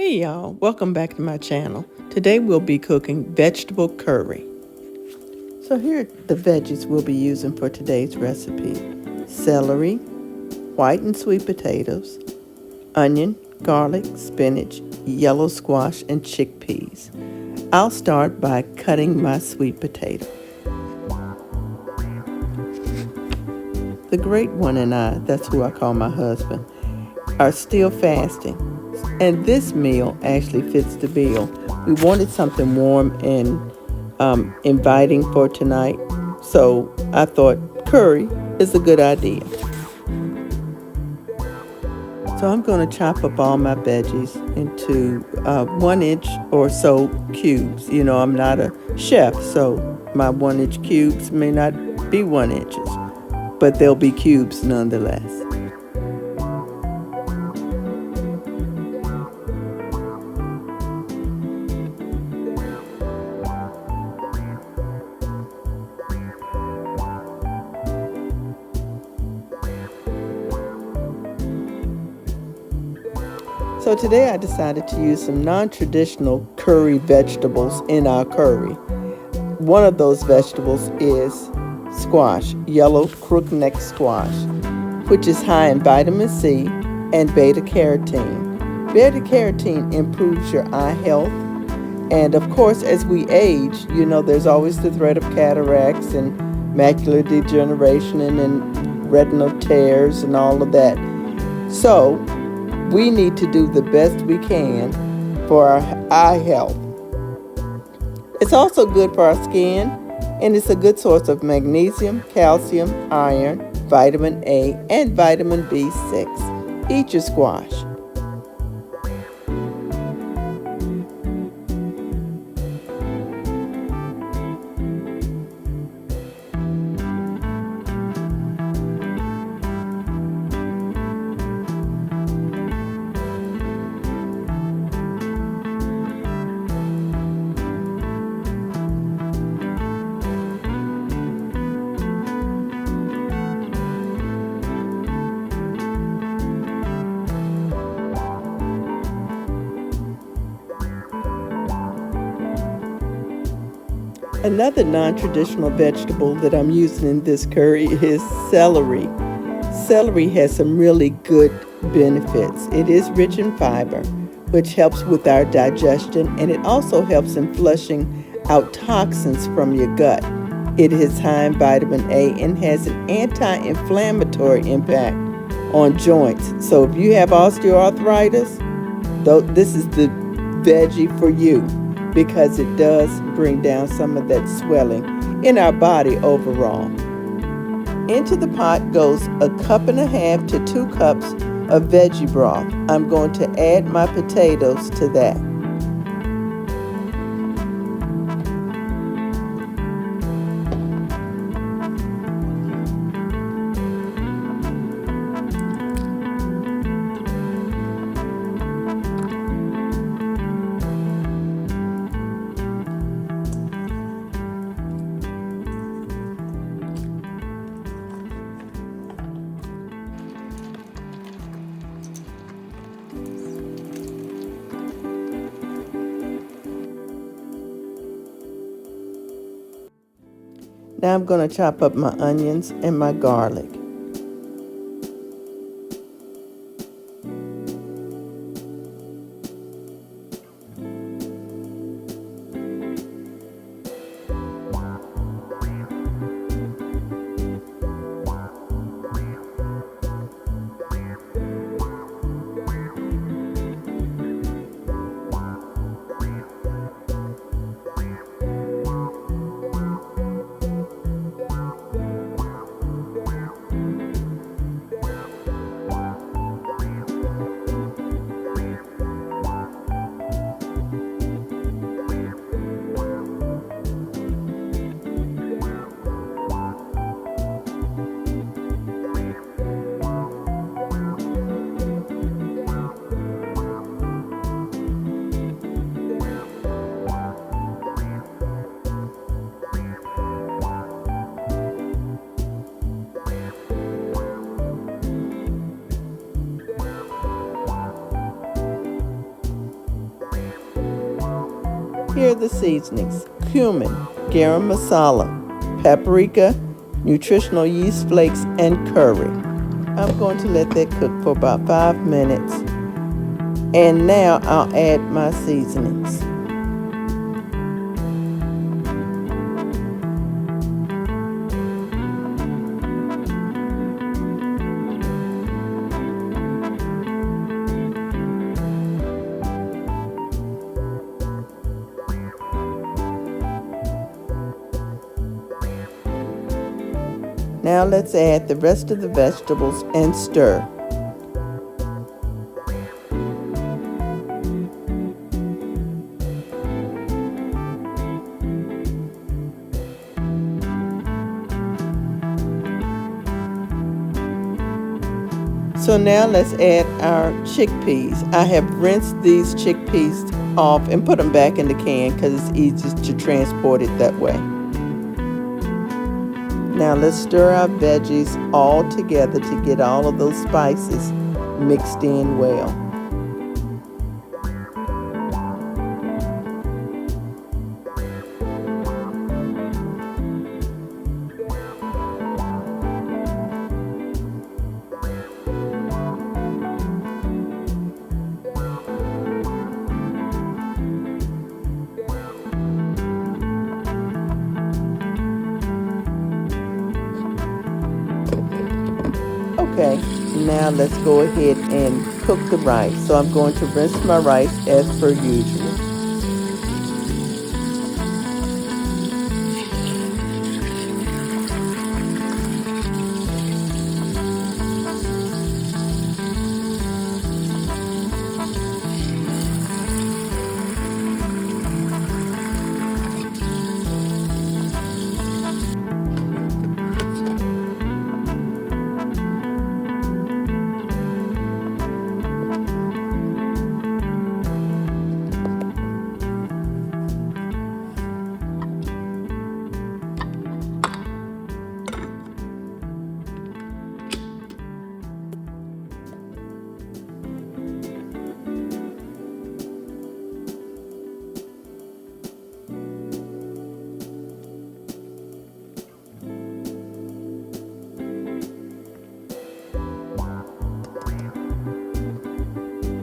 Hey y'all, welcome back to my channel. Today we'll be cooking vegetable curry. So here are the veggies we'll be using for today's recipe. Celery, white and sweet potatoes, onion, garlic, spinach, yellow squash, and chickpeas. I'll start by cutting my sweet potato. The great one and I, that's who I call my husband, are still fasting. And this meal actually fits the bill. We wanted something warm and inviting for tonight, so I thought curry is a good idea. So I'm going to chop up all my veggies into 1 inch or so cubes. You know, I'm not a chef, so my 1 inch cubes may not be 1 inches, but they'll be cubes nonetheless. So today I decided to use some non-traditional curry vegetables in our curry. One of those vegetables is squash, yellow crookneck squash, which is high in vitamin C and beta-carotene. Beta-carotene improves your eye health, and of course as we age, you know, there's always the threat of cataracts and macular degeneration and retinal tears and all of that. So we need to do the best we can for our eye health. It's also good for our skin, and it's a good source of magnesium, calcium, iron, vitamin A, and vitamin B6. Eat your squash. Another non-traditional vegetable that I'm using in this curry is celery. Celery has some really good benefits. It is rich in fiber, which helps with our digestion, and it also helps in flushing out toxins from your gut. It is high in vitamin A and has an anti-inflammatory impact on joints. So if you have osteoarthritis, this is the veggie for you, because it does bring down some of that swelling in our body overall. Into the pot goes 1.5 cups to 2 cups of veggie broth. I'm going to add my potatoes to that. Now I'm going to chop up my onions and my garlic. Here are the seasonings: cumin, garam masala, paprika, nutritional yeast flakes, and curry. I'm going to let that cook for about 5 minutes. And now I'll add my seasonings. Now let's add the rest of the vegetables and stir. So now let's add our chickpeas. I have rinsed these chickpeas off and put them back in the can because it's easiest to transport it that way. Now let's stir our veggies all together to get all of those spices mixed in well. Okay, now let's go ahead and cook the rice. So I'm going to rinse my rice as per usual.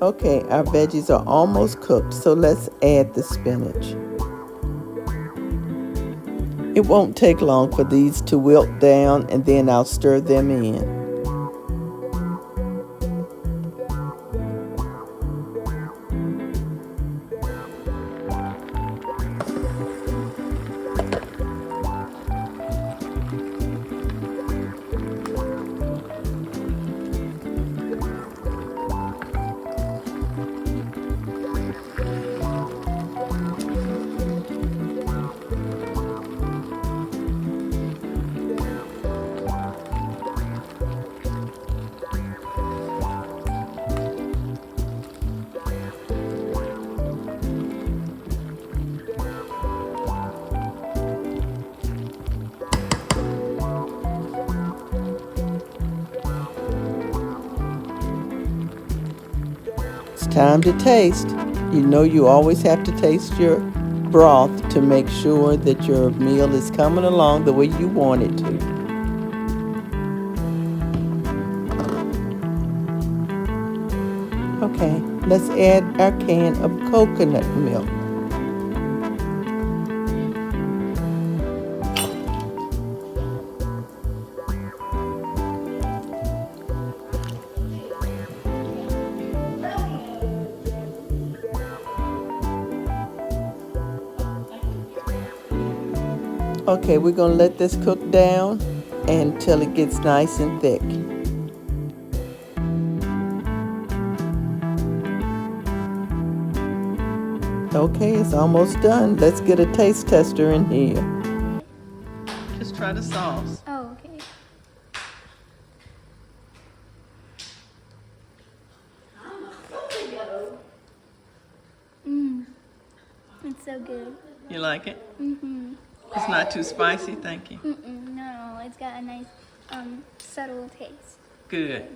Okay, our veggies are almost cooked, so let's add the spinach. It won't take long for these to wilt down, and then I'll stir them in. It's time to taste. You know you always have to taste your broth to make sure that your meal is coming along the way you want it to. Okay, let's add our can of coconut milk. Okay, we're going to let this cook down until it gets nice and thick. Okay, it's almost done. Let's get a taste tester in here. Just try the sauce. Oh, okay. It's so good. You like it? Mm-hmm. It's not too spicy, thank you. No, it's got a nice, subtle taste. Good.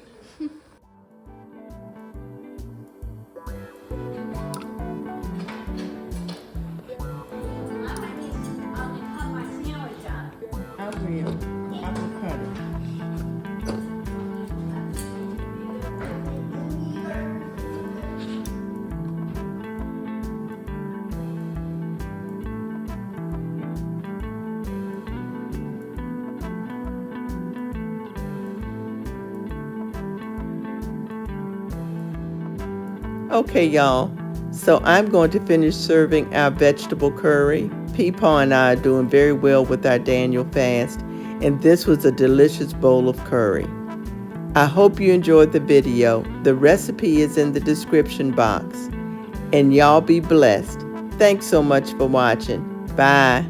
Okay, y'all. So I'm going to finish serving our vegetable curry. Peepaw and I are doing very well with our Daniel fast, and this was a delicious bowl of curry. I hope you enjoyed the video. The recipe is in the description box. And y'all be blessed. Thanks so much for watching. Bye.